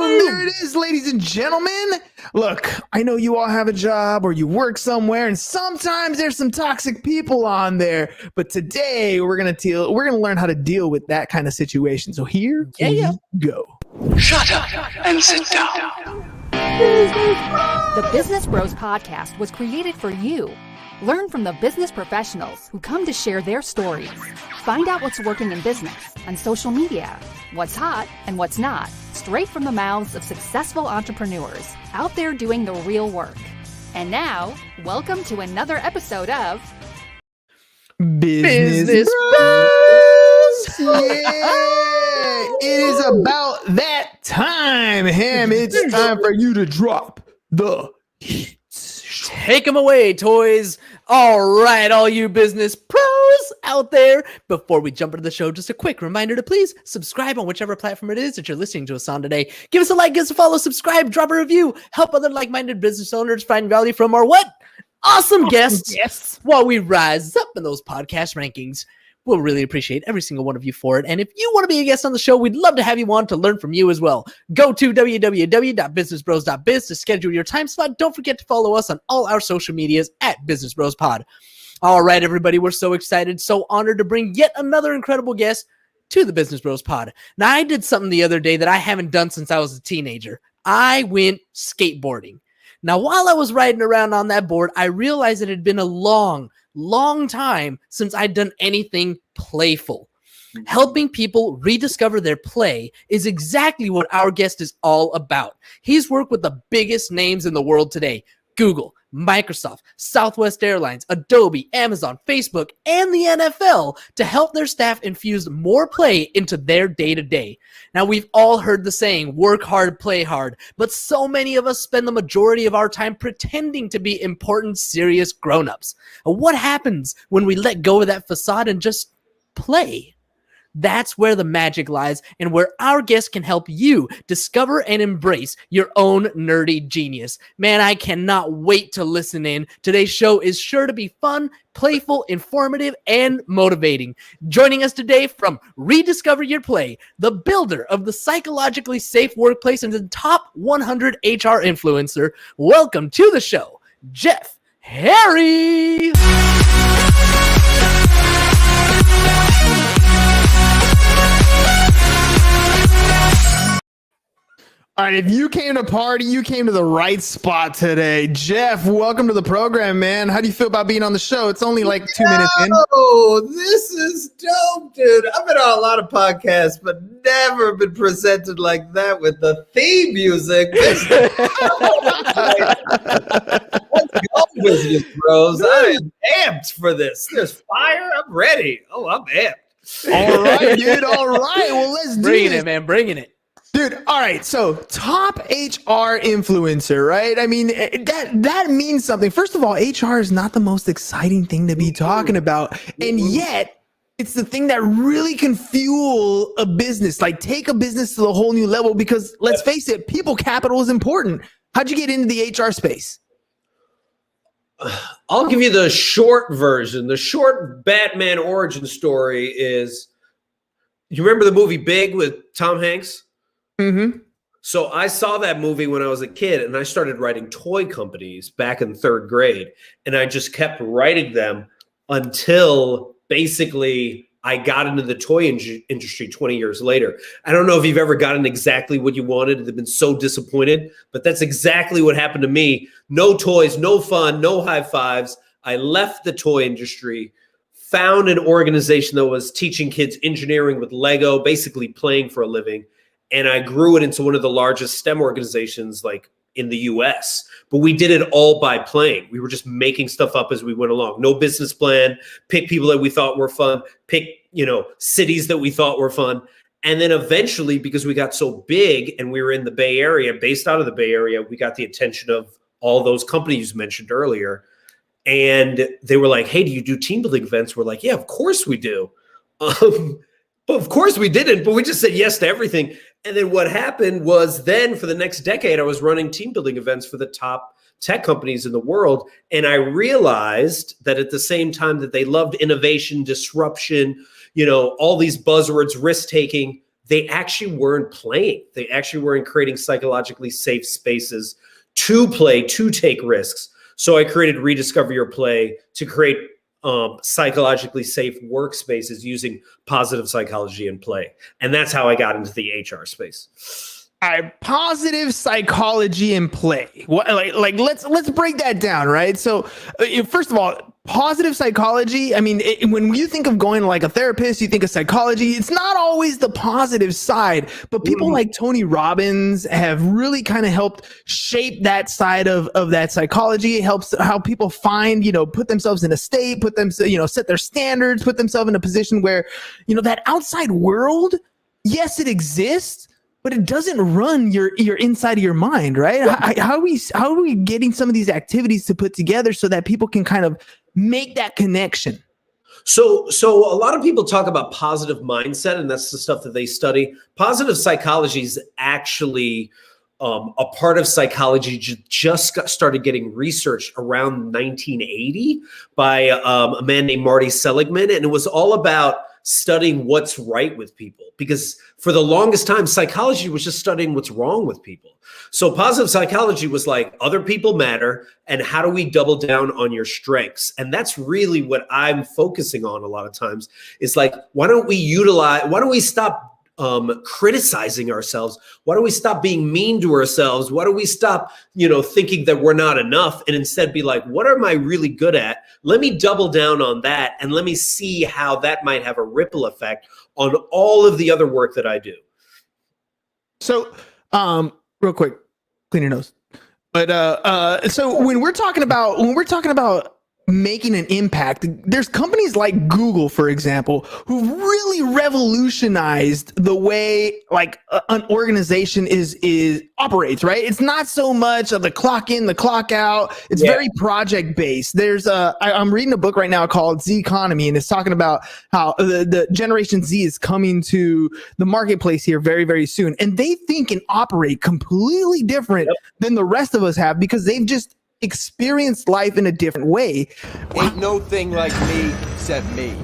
Boom! There it is, ladies and gentlemen. Look, I know you all have a job or you work somewhere, and sometimes there's some toxic people on there. But today we're gonna learn how to deal with that kind of situation. So here we go. Shut up and sit down. The Business Bros Podcast was created for you. Learn from the business professionals who come to share their stories. Find out what's working in business and social media, what's hot and what's not, straight from the mouths of successful entrepreneurs out there doing the real work. And now, welcome to another episode of Business Bros. Yeah, it is about that time, Ham. It's time for you to drop the heat. Take them away, toys. All right, all you business pros out there. Before we jump into the show, just a quick reminder to please subscribe on whichever platform it is that you're listening to us on today. Give us a like, give us a follow, subscribe, drop a review. Help other like-minded business owners find value from our what? Awesome guests while we rise up in those podcast rankings. We'll really appreciate every single one of you for it. And if you want to be a guest on the show, we'd love to have you on to learn from you as well. Go to www.businessbros.biz to schedule your time slot. Don't forget to follow us on all our social medias at Business Bros Pod. All right, everybody, we're so excited, so honored to bring yet another incredible guest to the Business Bros Pod. Now, I did something the other day that I haven't done since I was a teenager. I went skateboarding. Now, while I was riding around on that board, I realized it had been a long time since I'd done anything playful. Helping people rediscover their play is exactly what our guest is all about. He's worked with the biggest names in the world today: Google, Microsoft, Southwest Airlines, Adobe, Amazon, Facebook, and the NFL to help their staff infuse more play into their day-to-day. Now, we've all heard the saying, work hard, play hard, but so many of us spend the majority of our time pretending to be important, serious grown-ups. What happens when we let go of that facade and just play? That's where the magic lies and where our guest can help you discover and embrace your own nerdy genius. Man, I cannot wait to listen in. Today's show is sure to be fun, playful, informative, and motivating. Joining us today from Rediscover Your Play, the builder of the psychologically safe workplace and the top 100 HR influencer, welcome to the show, Jeff Harry. All right, if you came to party, you came to the right spot today. Jeff, welcome to the program, man. How do you feel about being on the show? It's only like 2 minutes in. Oh, this is dope, dude. I've been on a lot of podcasts, but never been presented like that with the theme music. Let's go, Business Bros. I am amped for this. There's fire. I'm ready. Oh, I'm amped. All right, dude. All right. Well, let's do Bringing this. it, man. Bringing it. Dude, all right, so top HR influencer, right? I mean, that means something. First of all, HR is not the most exciting thing to be talking about, and yet it's the thing that really can fuel a business, like take a business to a whole new level, because let's face it, people capital is important. How'd you get into the HR space? I'll give you the short version. The short Batman origin story is, you remember the movie Big with Tom Hanks? Mm-hmm. So I saw that movie when I was a kid, and I started writing toy companies back in 3rd grade, and I just kept writing them until basically I got into the toy industry 20 years later. I don't know if you've ever gotten exactly what you wanted and been so disappointed, but that's exactly what happened to me. No toys, no fun, no high fives. I left the toy industry, found an organization that was teaching kids engineering with Lego, basically playing for a living. And I grew it into one of the largest STEM organizations like in the US. But we did it all by playing. We were just making stuff up as we went along. No business plan, pick people that we thought were fun, pick, cities that we thought were fun. And then eventually, because we got so big and we were in the Bay Area, based out of the Bay Area, we got the attention of all those companies you mentioned earlier. And they were like, hey, do you do team building events? We're like, yeah, of course we do. But of course we didn't, but we just said yes to everything. And then what happened was then for the next decade, I was running team building events for the top tech companies in the world. And I realized that at the same time that they loved innovation, disruption, all these buzzwords, risk taking, they actually weren't playing. They actually weren't creating psychologically safe spaces to play, to take risks. So I created Rediscover Your Play to create psychologically safe workspaces using positive psychology and play. And that's how I got into the HR space. All right, positive psychology and play. What, like let's break that down, right? So, first of all, positive psychology. I mean, when you think of going to like a therapist, you think of psychology. It's not always the positive side, but people like Tony Robbins have really kind of helped shape that side of that psychology. It helps how people find, put themselves in a state, set their standards, put themselves in a position where, that outside world, yes, it exists, but it doesn't run your inside of your mind, right? How are we getting some of these activities to put together so that people can kind of make that connection? So a lot of people talk about positive mindset, and that's the stuff that they study. Positive psychology is actually a part of psychology just started getting researched around 1980 by a man named Marty Seligman, and it was all about studying what's right with people, because for the longest time, psychology was just studying what's wrong with people. So positive psychology was like, other people matter, and how do we double down on your strengths? And that's really what I'm focusing on a lot of times, is like, why don't we stop criticizing ourselves? Why don't we stop being mean to ourselves? Why don't we stop, thinking that we're not enough, and instead be like, what am I really good at? Let me double down on that, and let me see how that might have a ripple effect on all of the other work that I do. So, real quick, clean your nose. But so when we're talking about making an impact, there's companies like Google, for example, who really revolutionized the way like an organization is operates, right? It's not so much of the clock in, the clock out. It's very project based. There's I'm reading a book right now called Z Economy, and it's talking about how the Generation Z is coming to the marketplace here very, very soon. And they think and operate completely different than the rest of us have, because they've just experienced life in a different way. Ain't no thing like me except me.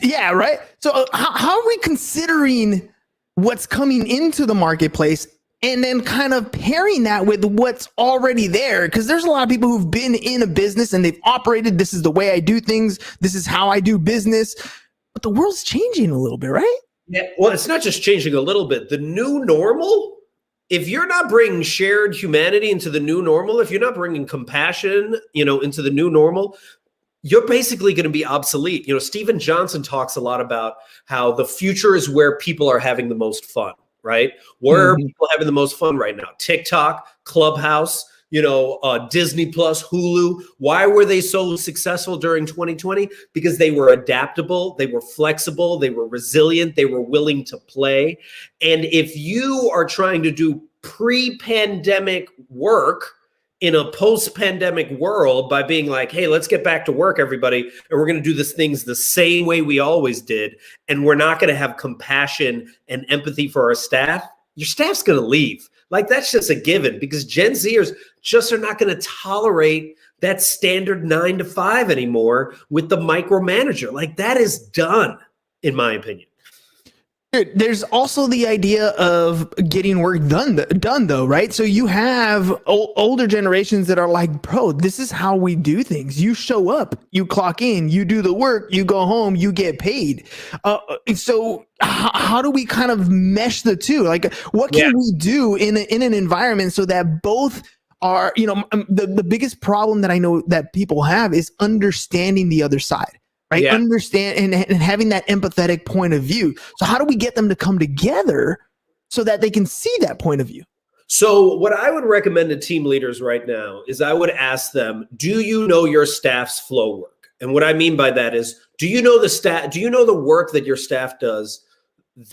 Yeah, right. So how are we considering what's coming into the marketplace and then kind of pairing that with what's already there? Because there's a lot of people who've been in a business and they've operated, this is the way I do things, this is how I do business, but the world's changing a little bit, right? Yeah, well, it's not just changing a little bit. The new normal, if you're not bringing shared humanity into the new normal, if you're not bringing compassion, into the new normal, you're basically going to be obsolete. Stephen Johnson talks a lot about how the future is where people are having the most fun, right? Where are people having the most fun right now? TikTok, Clubhouse, Disney Plus, Hulu. Why were they so successful during 2020? Because they were adaptable, they were flexible, they were resilient, they were willing to play. And if you are trying to do pre-pandemic work in a post-pandemic world by being like, hey, let's get back to work, everybody, and we're going to do these things the same way we always did, and we're not going to have compassion and empathy for our staff, your staff's going to leave. Like, that's just a given, because Gen Zers just are not going to tolerate that standard 9 to 5 anymore with the micromanager. Like, that is done, in my opinion. Dude, there's also the idea of getting work done though, right? So you have older generations that are like, bro, this is how we do things. You show up, you clock in, you do the work, you go home, you get paid. So how do we kind of mesh the two? Like, what can we do in an environment so that both are, the biggest problem that I know that people have is understanding the other side. Right? Yeah. Understand and having that empathetic point of view. So how do we get them to come together so that they can see that point of view? So what I would recommend to team leaders right now is I would ask them, do you know your staff's flow work? And what I mean by that is, do you know the work that your staff does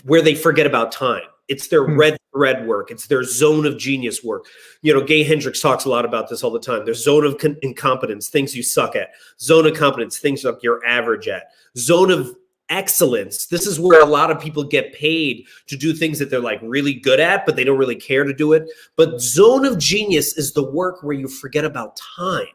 where they forget about time? It's their red thread work. It's their zone of genius work. Gay Hendricks talks a lot about this all the time. There's zone of incompetence, things you suck at. Zone of competence, things like you're average at. Zone of excellence. This is where a lot of people get paid to do things that they're like really good at, but they don't really care to do it. But zone of genius is the work where you forget about time.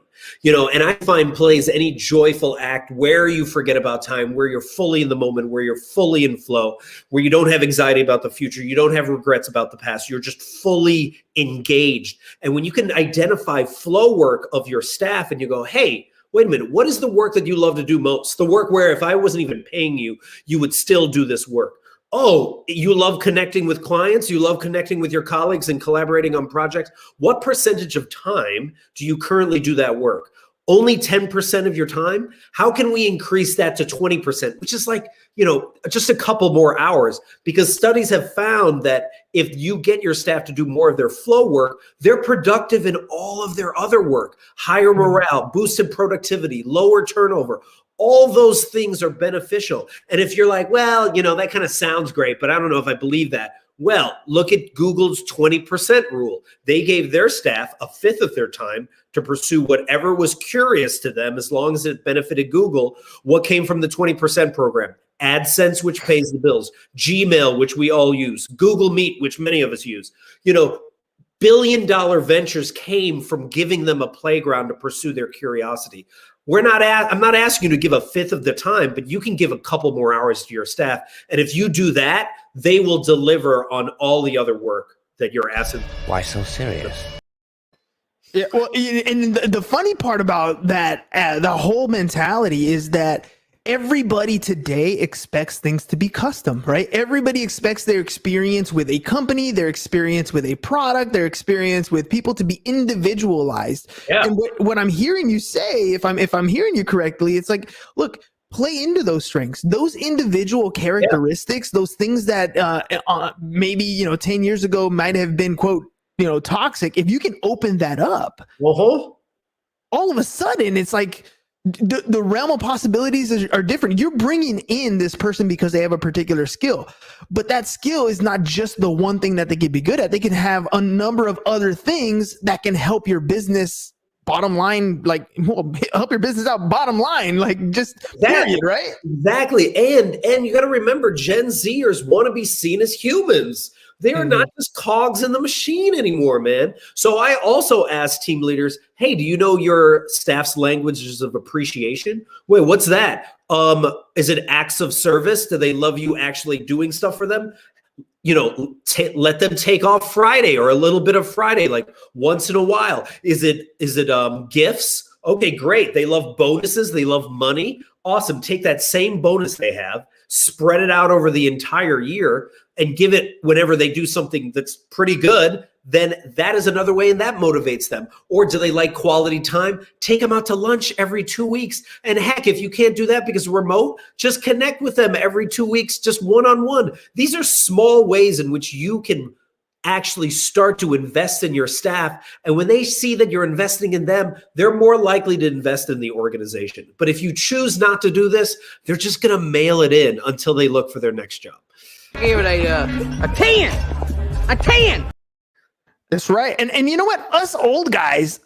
And I find play is any joyful act where you forget about time, where you're fully in the moment, where you're fully in flow, where you don't have anxiety about the future, you don't have regrets about the past, you're just fully engaged. And when you can identify flow work of your staff and you go, hey, wait a minute, what is the work that you love to do most? The work where if I wasn't even paying you, you would still do this work. Oh, you love connecting with clients, you love connecting with your colleagues and collaborating on projects. What percentage of time do you currently do that work? Only 10% of your time? How can we increase that to 20%, which is like, just a couple more hours? Because studies have found that if you get your staff to do more of their flow work, they're productive in all of their other work. Higher morale, boosted productivity, lower turnover. All those things are beneficial. And if you're like, well, that kind of sounds great, but I don't know if I believe that. Well, look at Google's 20% rule. They gave their staff a fifth of their time to pursue whatever was curious to them, as long as it benefited Google. What came from the 20% program? AdSense, which pays the bills. Gmail, which we all use. Google Meet, which many of us use. Billion-dollar ventures came from giving them a playground to pursue their curiosity. I'm not asking you to give a fifth of the time, but you can give a couple more hours to your staff. And if you do that, they will deliver on all the other work that you're asking. Why so serious? Yeah, well, and the funny part about that, the whole mentality is that everybody today expects things to be custom, right? Everybody expects their experience with a company, their experience with a product, their experience with people to be individualized. Yeah. And what I'm hearing you say, if I'm hearing you correctly, it's like, look, play into those strengths, those individual characteristics, those things that maybe 10 years ago might have been, quote, toxic. If you can open that up, all of a sudden it's like the realm of possibilities are different. You're bringing in this person because they have a particular skill, but that skill is not just the one thing that they could be good at. They can have a number of other things that can help your business bottom line, help your business out bottom line, period, right? Exactly. And you got to remember, Gen Zers want to be seen as humans. They are not just cogs in the machine anymore, man. So I also ask team leaders, hey, do you know your staff's languages of appreciation? Wait, what's that? Is it acts of service? Do they love you actually doing stuff for them? Let them take off Friday or a little bit of Friday, like once in a while. Is it gifts? Okay, great. They love bonuses. They love money. Awesome. Take that same bonus they have, spread it out over the entire year, and give it whenever they do something that's pretty good. Then that is another way, and that motivates them. Or do they like quality time? Take them out to lunch every 2 weeks. And heck, if you can't do that because remote, just connect with them every 2 weeks, just one-on-one. These are small ways in which you can actually start to invest in your staff. And when they see that you're investing in them, they're more likely to invest in the organization. But if you choose not to do this, they're just going to mail it in until they look for their next job. I gave it a 10. A 10. That's right. And you know what? Us old guys,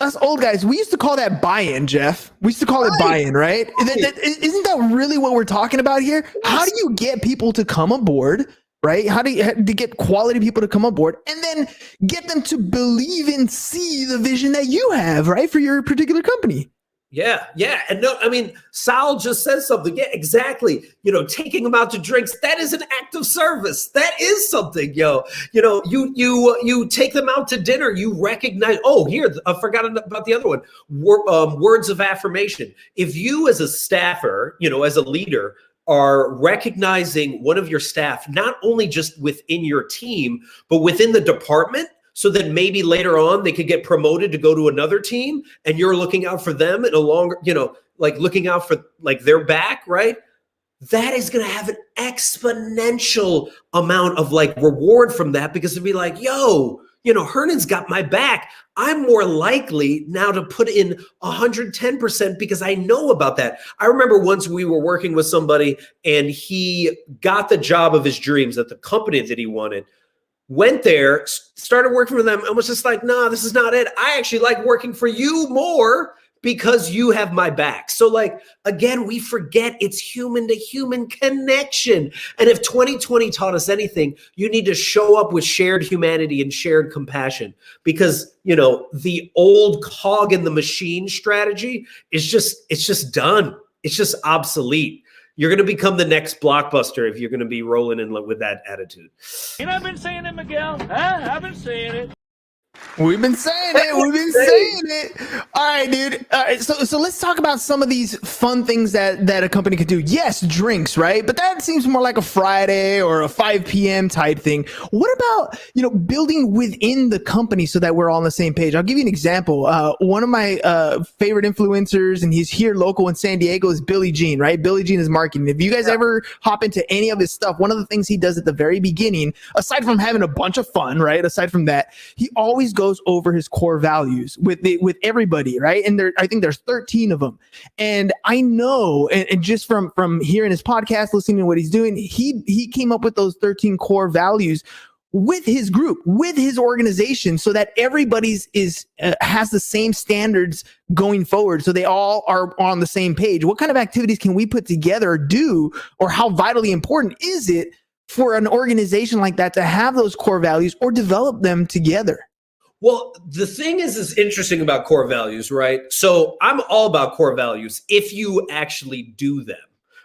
we used to call that buy-in, Jeff. We used to call it buy-in, right? Isn't that really what we're talking about here? How do you get people to come aboard, right? How do you get quality people to come aboard and then get them to believe and see the vision that you have, right, for your particular company? Yeah. And no, I mean, Sal just said something. Yeah, exactly. Taking them out to drinks, that is an act of service. That is something, you take them out to dinner, you recognize, I forgot about the other one, words of affirmation. If you as a staffer, as a leader, are recognizing one of your staff, not only just within your team, but within the department, so that maybe later on they could get promoted to go to another team, and you're looking out for them in a longer, looking out for their back, right? That is going to have an exponential amount of reward from that, because it'd be like, Hernan's got my back. I'm more likely now to put in 110% because I know about that. I remember once we were working with somebody and he got the job of his dreams at the company that he wanted. Went there, started working for them, and was just like, nah, this is not it. I actually like working for you more because you have my back. So like, again, we forget it's human to human connection. And if 2020 taught us anything, you need to show up with shared humanity and shared compassion, because, you know, the old cog in the machine strategy is it's just done. It's just obsolete. You're going to become the next Blockbuster if you're going to be rolling in with that attitude. And I've been saying it, Miguel. Huh? I've been saying it. We've been saying it. We've been saying it. All right, dude. All right, so let's talk about some of these fun things that a company could do. Yes, drinks, right? But that seems more like a Friday or a 5 p.m. type thing. What about, you know, building within the company so that we're all on the same page? I'll give you an example. One of my favorite influencers, and he's here local in San Diego, is Billy Jean, right? Billy Jean is marketing. If you guys ever hop into any of his stuff, one of the things he does at the very beginning, aside from having a bunch of fun, right? Aside from that, he always goes over his core values with everybody, right? And I think there's 13 of them. And I know, and just from hearing his podcast, listening to what he's doing, he came up with those 13 core values with his group, with his organization, so that everybody's has the same standards going forward, so they all are on the same page. What kind of activities can we put together or do, or how vitally important is it for an organization like that to have those core values or develop them together? Well, the thing is interesting about core values, right? So I'm all about core values if you actually do them,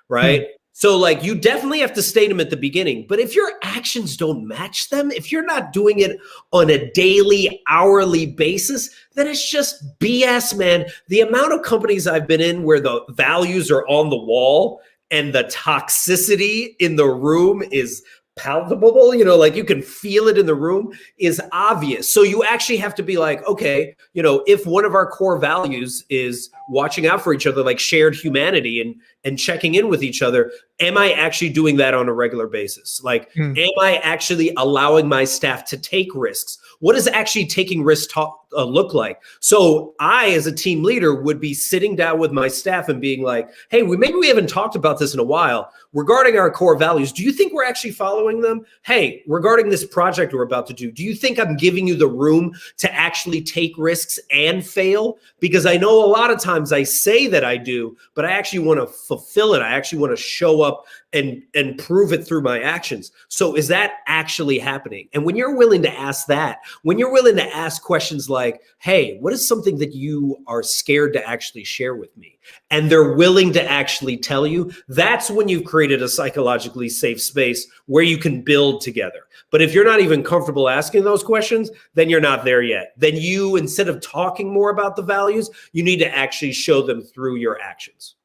right? So like, you definitely have to state them at the beginning, but if your actions don't match them, if you're not doing it on a daily, hourly basis, then it's just BS, man. The amount of companies I've been in where the values are on the wall and the toxicity in the room is palpable, you know, like you can feel it in the room, is obvious. So you actually have to be like, okay, you know, if one of our core values is watching out for each other, like shared humanity and checking in with each other, am I actually doing that on a regular basis? Like, am I actually allowing my staff to take risks? What does actually taking risks look like? So I, as a team leader, would be sitting down with my staff and being like, hey, maybe we haven't talked about this in a while. Regarding our core values, do you think we're actually following them? Hey, regarding this project we're about to do you think I'm giving you the room to actually take risks and fail? Because I know a lot of times I say that I do, but I actually want to fulfill it. I actually want to show up and prove it through my actions. So is that actually happening? And when you're willing to ask that, when you're willing to ask questions like, hey, what is something that you are scared to actually share with me? And they're willing to actually tell you, that's when you've created a psychologically safe space where you can build together. But if you're not even comfortable asking those questions, then you're not there yet. Then you, instead of talking more about the values, you need to actually show them through your actions.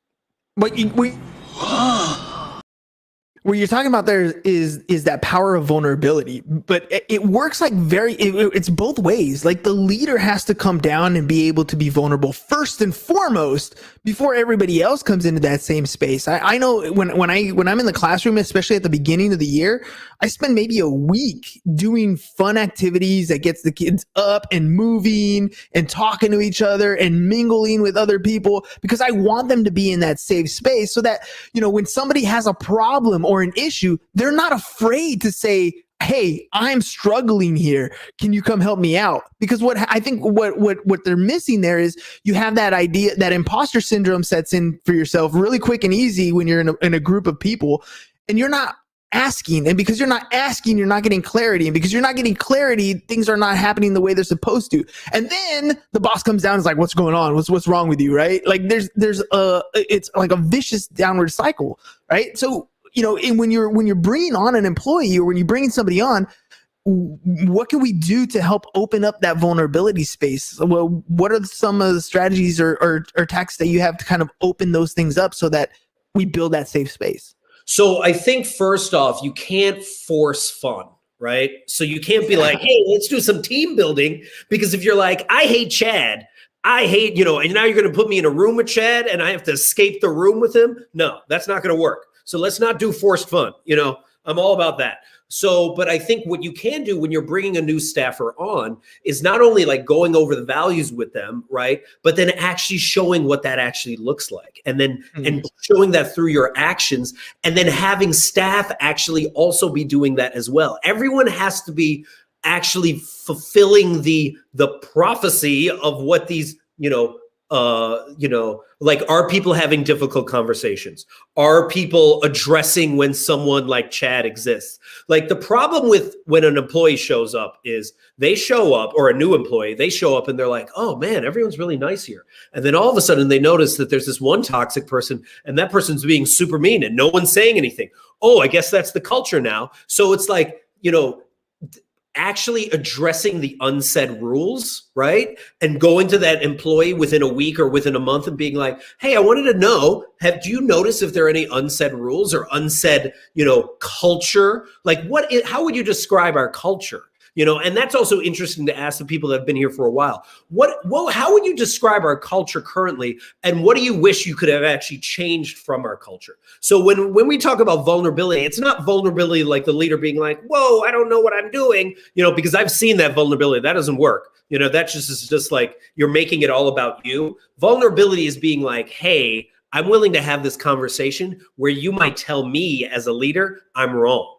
What you're talking about there is that power of vulnerability, but it works like it's both ways. Like, the leader has to come down and be able to be vulnerable first and foremost before everybody else comes into that same space. I know when I'm in the classroom, especially at the beginning of the year, I spend maybe a week doing fun activities that gets the kids up and moving and talking to each other and mingling with other people, because I want them to be in that safe space so that, you know, when somebody has a problem or an issue, they're not afraid to say, hey, I'm struggling here. Can you come help me out? Because what I think what they're missing there is, you have that idea that imposter syndrome sets in for yourself really quick and easy when you're in a group of people and you're not asking. And because you're not asking, you're not getting clarity. And because you're not getting clarity, things are not happening the way they're supposed to. And then the boss comes down and is like, what's going on? What's wrong with you? Right? Like it's like a vicious downward cycle. Right? So, you know, when you're bringing on an employee, or when you're bringing somebody on, what can we do to help open up that vulnerability space? Well, what are some of the strategies or tactics that you have to kind of open those things up so that we build that safe space? So I think first off, you can't force fun, right? So you can't be like, hey, let's do some team building, because if you're like, I hate Chad, I hate, you know, and now you're going to put me in a room with Chad and I have to escape the room with him. No, that's not going to work. So let's not do forced fun. You know, I'm all about that. So, but I think what you can do when you're bringing a new staffer on is not only like going over the values with them, right? But then actually showing what that actually looks like. And then and showing that through your actions, and then having staff actually also be doing that as well. Everyone has to be actually fulfilling the prophecy of what these, you know, like, are people having difficult conversations? Are people addressing when someone like Chad exists? Like, the problem with when an employee shows up is they show up, or a new employee, they show up and they're like, oh man, everyone's really nice here. And then all of a sudden they notice that there's this one toxic person and that person's being super mean and no one's saying anything. Oh, I guess that's the culture now. So it's like, actually addressing the unsaid rules, right? And going to that employee within a week or within a month and being like, hey, I wanted to know, do you notice if there are any unsaid rules or unsaid, culture? Like, how would you describe our culture? And that's also interesting to ask the people that have been here for a while. How would you describe our culture currently? And what do you wish you could have actually changed from our culture? So when we talk about vulnerability, it's not vulnerability like the leader being like, whoa, I don't know what I'm doing, because I've seen that vulnerability. That doesn't work. That just like you're making it all about you. Vulnerability is being like, hey, I'm willing to have this conversation where you might tell me as a leader, I'm wrong.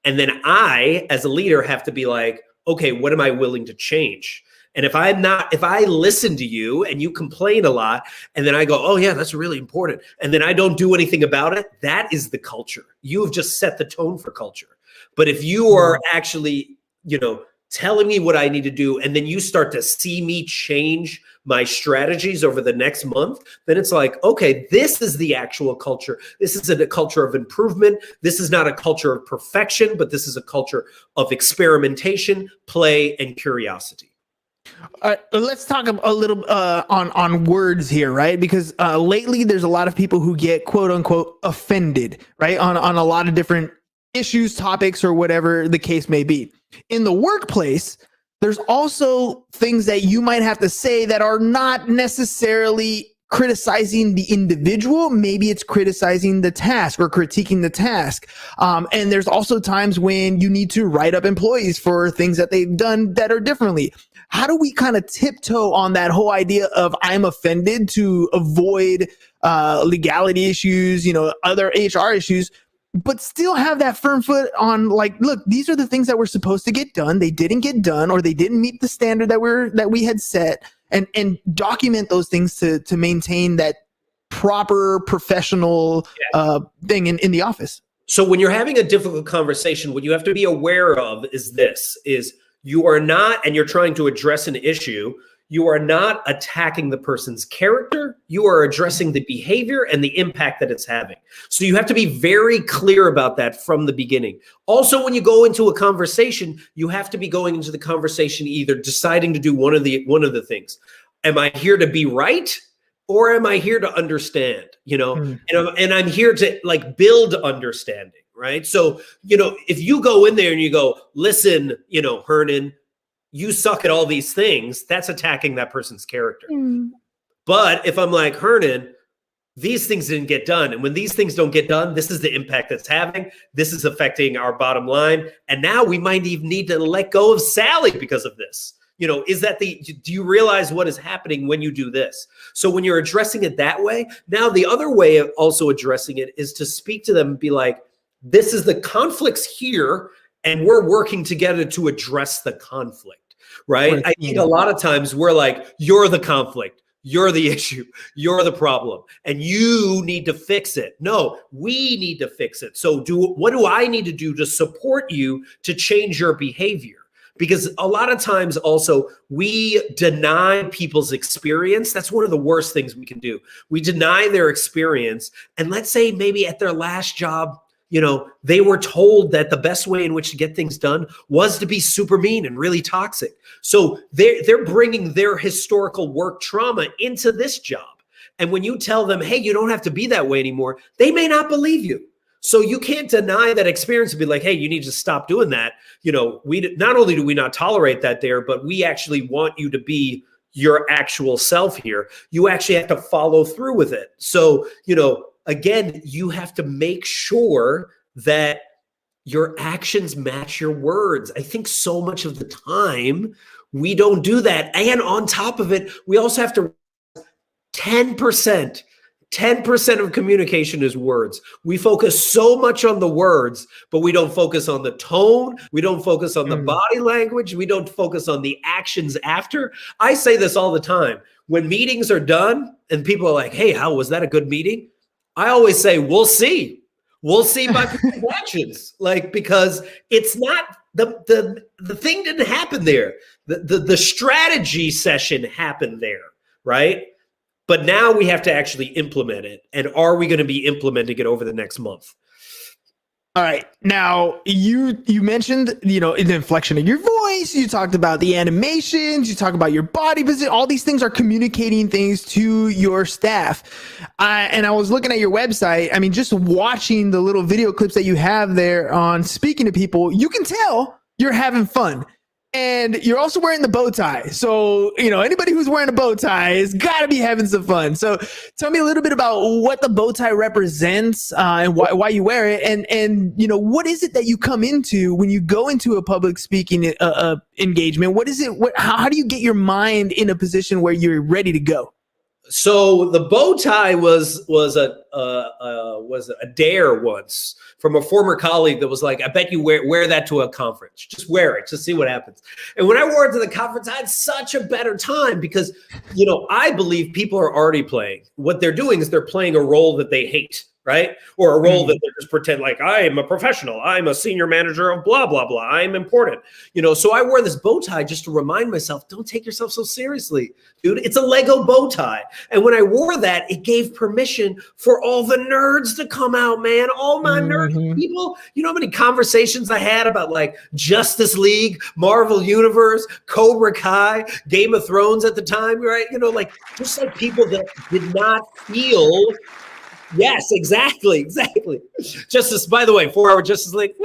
And then I, as a leader, have to be like, okay, what am I willing to change? And if I listen to you and you complain a lot, and then I go, oh yeah, that's really important, and then I don't do anything about it, that is the culture. You have just set the tone for culture. But if you are actually, telling me what I need to do, and then you start to see me change my strategies over the next month, then it's like, okay, this is the actual culture. This is a culture of improvement. This is not a culture of perfection, but this is a culture of experimentation, play, and curiosity. Let's talk a little on words here, right? Because lately there's a lot of people who get quote unquote offended, right? On a lot of different issues, topics, or whatever the case may be. In the workplace, there's also things that you might have to say that are not necessarily criticizing the individual. Maybe it's criticizing the task or critiquing the task. And there's also times when you need to write up employees for things that they've done better differently. How do we kind of tiptoe on that whole idea of I'm offended to avoid legality issues, other HR issues, but still have that firm foot on like, look, these are the things that were supposed to get done. They didn't get done, or they didn't meet the standard that we had set, and document those things to maintain that proper professional thing in the office. So when you're having a difficult conversation, what you have to be aware of is you are not, and you're trying to address an issue, you are not attacking the person's character. You are addressing the behavior and the impact that it's having. So you have to be very clear about that from the beginning. Also, when you go into a conversation, you have to be going into the conversation either deciding to do one of the things. Am I here to be right? Or am I here to understand? And I'm here to like build understanding, right? So, if you go in there and you go, listen, Hernan, you suck at all these things, that's attacking that person's character. But if I'm like, Hernan, these things didn't get done. And when these things don't get done, this is the impact that's having. This is affecting our bottom line. And now we might even need to let go of Sally because of this. Do you realize what is happening when you do this? So when you're addressing it that way, now the other way of also addressing it is to speak to them and be like, this is the conflicts here, and we're working together to address the conflict. Right? I think a lot of times we're like, you're the conflict, you're the issue, you're the problem, and you need to fix it. No, we need to fix it. So what do I need to do to support you to change your behavior? Because a lot of times also we deny people's experience. That's one of the worst things we can do. We deny their experience. And let's say maybe at their last job, they were told that the best way in which to get things done was to be super mean and really toxic. So they're bringing their historical work trauma into this job. And when you tell them, hey, you don't have to be that way anymore, they may not believe you. So you can't deny that experience and be like, hey, you need to stop doing that. We not only do we not tolerate that there, but we actually want you to be your actual self here. You actually have to follow through with it. So, again, you have to make sure that your actions match your words. I think so much of the time we don't do that. And on top of it, we also have to 10%, 10% of communication is words. We focus so much on the words, but we don't focus on the tone. We don't focus on the body language. We don't focus on the actions after. I say this all the time. When meetings are done and people are like, hey, how was that a good meeting? I always say, we'll see. We'll see by people's actions. Like, because it's not the thing didn't happen there. The strategy session happened there, right? But now we have to actually implement it. And are we going to be implementing it over the next month? All right. Now, you mentioned, the inflection of your voice. You talked about the animations. You talk about your body position. All these things are communicating things to your staff. And I was looking at your website. I mean, just watching the little video clips that you have there on speaking to people, you can tell you're having fun. And you're also wearing the bow tie. So, anybody who's wearing a bow tie has got to be having some fun. So tell me a little bit about what the bow tie represents and why you wear it. And what is it that you come into when you go into a public speaking engagement? What is it? How do you get your mind in a position where you're ready to go? So the bow tie was a dare once from a former colleague that was like, I bet you wear that to a conference. Just wear it, just see what happens. And when I wore it to the conference, I had such a better time because, I believe people are already playing. What they're doing is they're playing a role that they hate, right? Or a role that they just pretend like, I am a professional. I'm a senior manager of blah, blah, blah. I'm important. So I wore this bow tie just to remind myself, don't take yourself so seriously, dude. It's a Lego bow tie. And when I wore that, it gave permission for all the nerds to come out, man. All my nerd people. You know how many conversations I had about like Justice League, Marvel Universe, Cobra Kai, Game of Thrones at the time, right? Just like people that did not feel. Yes, exactly. Justice, by the way, 4-hour Justice League,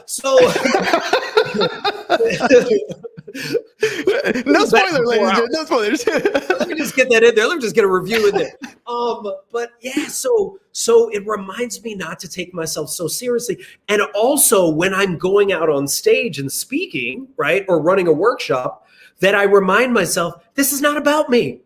so. No spoiler, ladies. No spoilers. Let me just get that in there. Let me just get a review in there. But yeah, so it reminds me not to take myself so seriously. And also when I'm going out on stage and speaking, right, or running a workshop, that I remind myself, this is not about me.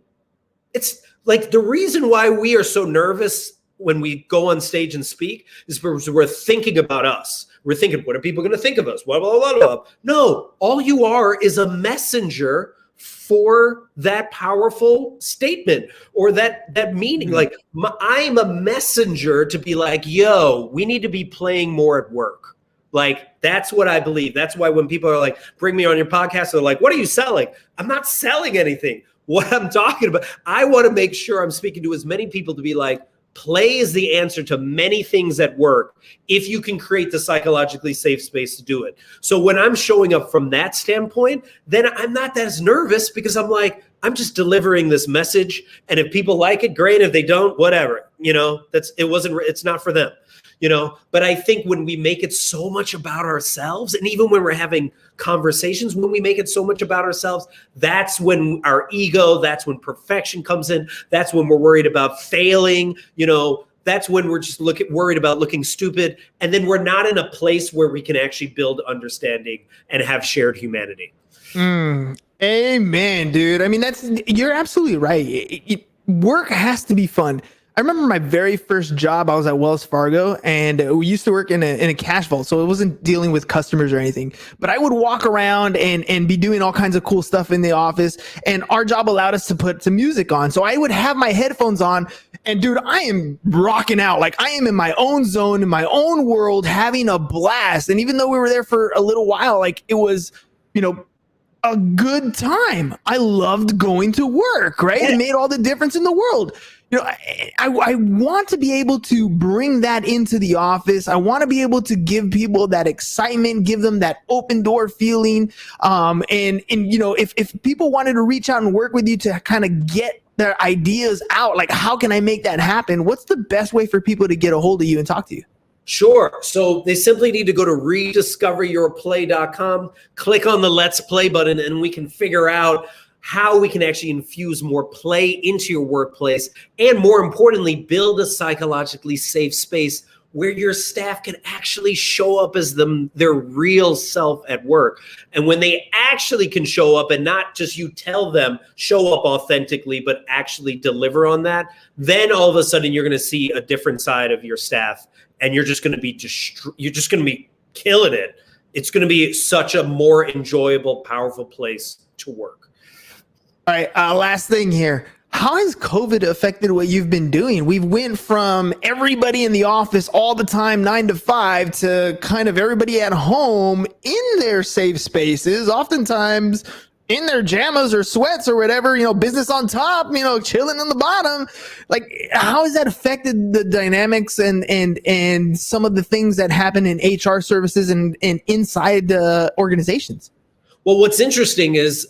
It's like the reason why we are so nervous when we go on stage and speak is because we're thinking about us. We're thinking, what are people going to think of us? Blah, blah, blah, blah. No, all you are is a messenger for that powerful statement or that meaning. Like I'm a messenger to be like, yo, we need to be playing more at work. Like, that's what I believe. That's why when people are like, bring me on your podcast, they're like, what are you selling? I'm not selling anything. What I'm talking about, I want to make sure I'm speaking to as many people to be like, play is the answer to many things at work if you can create the psychologically safe space to do it. So when I'm showing up from that standpoint, then I'm not as nervous because I'm like, I'm just delivering this message. And if people like it, great. If they don't, whatever, it's not for them. But I think when we make it so much about ourselves, and even when we're having conversations, when we make it so much about ourselves, that's when our ego, that's when perfection comes in. That's when we're worried about failing. That's when we're just worried about looking stupid. And then we're not in a place where we can actually build understanding and have shared humanity. Amen, dude. I mean, you're absolutely right. Work has to be fun. I remember my very first job, I was at Wells Fargo, and we used to work in a cash vault. So it wasn't dealing with customers or anything, but I would walk around and be doing all kinds of cool stuff in the office. And our job allowed us to put some music on. So I would have my headphones on and dude, I am rocking out. Like I am in my own zone, in my own world, having a blast. And even though we were there for a little while, like it was, a good time. I loved going to work, right? It made all the difference in the world. I want to be able to bring that into the office. I want to be able to give people that excitement, give them that open door feeling. If people wanted to reach out and work with you to kind of get their ideas out, like how can I make that happen? What's the best way for people to get a hold of you and talk to you? Sure. So they simply need to go to rediscoveryourplay.com, click on the Let's Play button, and we can figure out how we can actually infuse more play into your workplace. And more importantly, build a psychologically safe space where your staff can actually show up as their real self at work. And when they actually can show up and not just you tell them show up authentically, but actually deliver on that, then all of a sudden you're going to see a different side of your staff, and you're just going to be killing it. It's going to be such a more enjoyable, powerful place to work. All right, last thing here. How has COVID affected what you've been doing? We've went from everybody in the office all the time, 9 to 5, to kind of everybody at home in their safe spaces, oftentimes in their jammas or sweats or whatever, business on top, chilling on the bottom. Like, how has that affected the dynamics and some of the things that happen in HR services and inside the organizations? Well, what's interesting is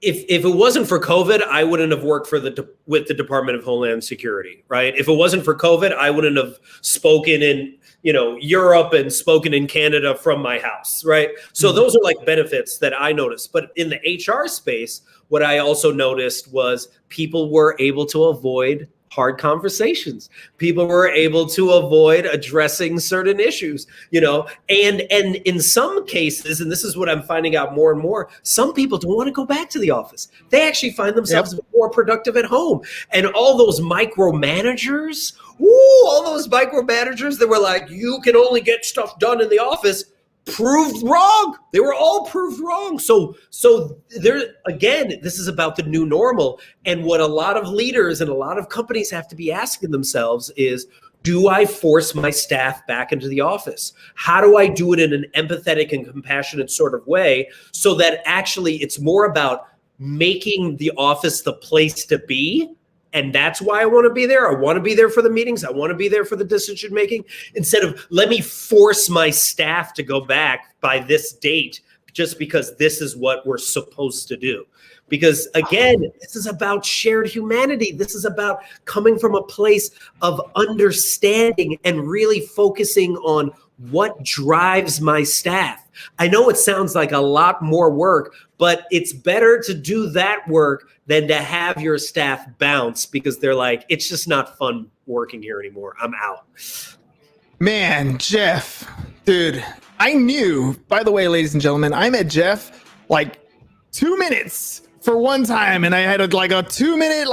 if it wasn't for COVID, I wouldn't have worked with the Department of Homeland Security, right? If it wasn't for COVID, I wouldn't have spoken in, Europe and spoken in Canada from my house, right? So those are like benefits that I noticed. But in the HR space, what I also noticed was people were able to avoid hard conversations. People were able to avoid addressing certain issues, and in some cases, and this is what I'm finding out more and more, some people don't want to go back to the office. They actually find themselves more productive at home. And all those micromanagers, that were like, you can only get stuff done in the office, proved wrong. They were all proved wrong. So there again, this is about the new normal. And what a lot of leaders and a lot of companies have to be asking themselves is, do I force my staff back into the office? How do I do it in an empathetic and compassionate sort of way so that actually it's more about making the office the place to be? And that's why I want to be there. I want to be there for the meetings. I want to be there for the decision making, instead of let me force my staff to go back by this date just because this is what we're supposed to do. Because again, this is about shared humanity. This is about coming from a place of understanding and really focusing on what drives my staff. I know it sounds like a lot more work, but it's better to do that work than to have your staff bounce because they're like, it's just not fun working here anymore. I'm out. Man, Jeff, dude, I knew, by the way, ladies and gentlemen, I met Jeff like 2 minutes for one time, and I had a 2-minute,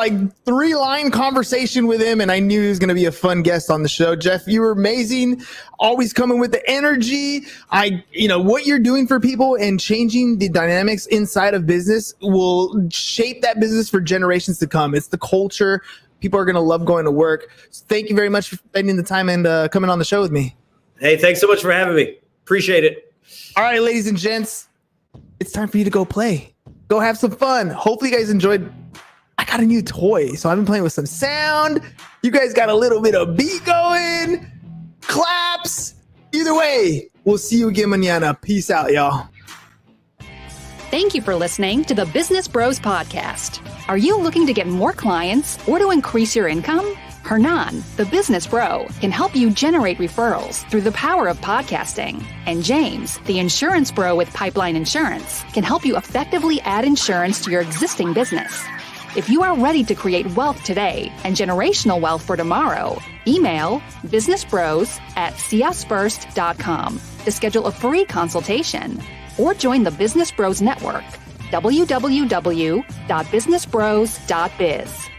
3-line conversation with him, and I knew he was going to be a fun guest on the show. Jeff, you were amazing, always coming with the energy. What you're doing for people and changing the dynamics inside of business will shape that business for generations to come. It's the culture. People are going to love going to work. So thank you very much for spending the time and coming on the show with me. Hey, thanks so much for having me. Appreciate it. All right, ladies and gents, it's time for you to go play. Go have some fun. Hopefully you guys enjoyed. I got a new toy, so I've been playing with some sound. You guys got a little bit of beat going, claps. Either way, we'll see you again mañana. Peace out, y'all. Thank you for listening to the Business Bros Podcast. Are you looking to get more clients or to increase your income? Hernan, the business bro, can help you generate referrals through the power of podcasting. And James, the insurance bro with Pipeline Insurance, can help you effectively add insurance to your existing business. If you are ready to create wealth today and generational wealth for tomorrow, email businessbros@csfirst.com to schedule a free consultation or join the Business Bros Network, www.businessbros.biz.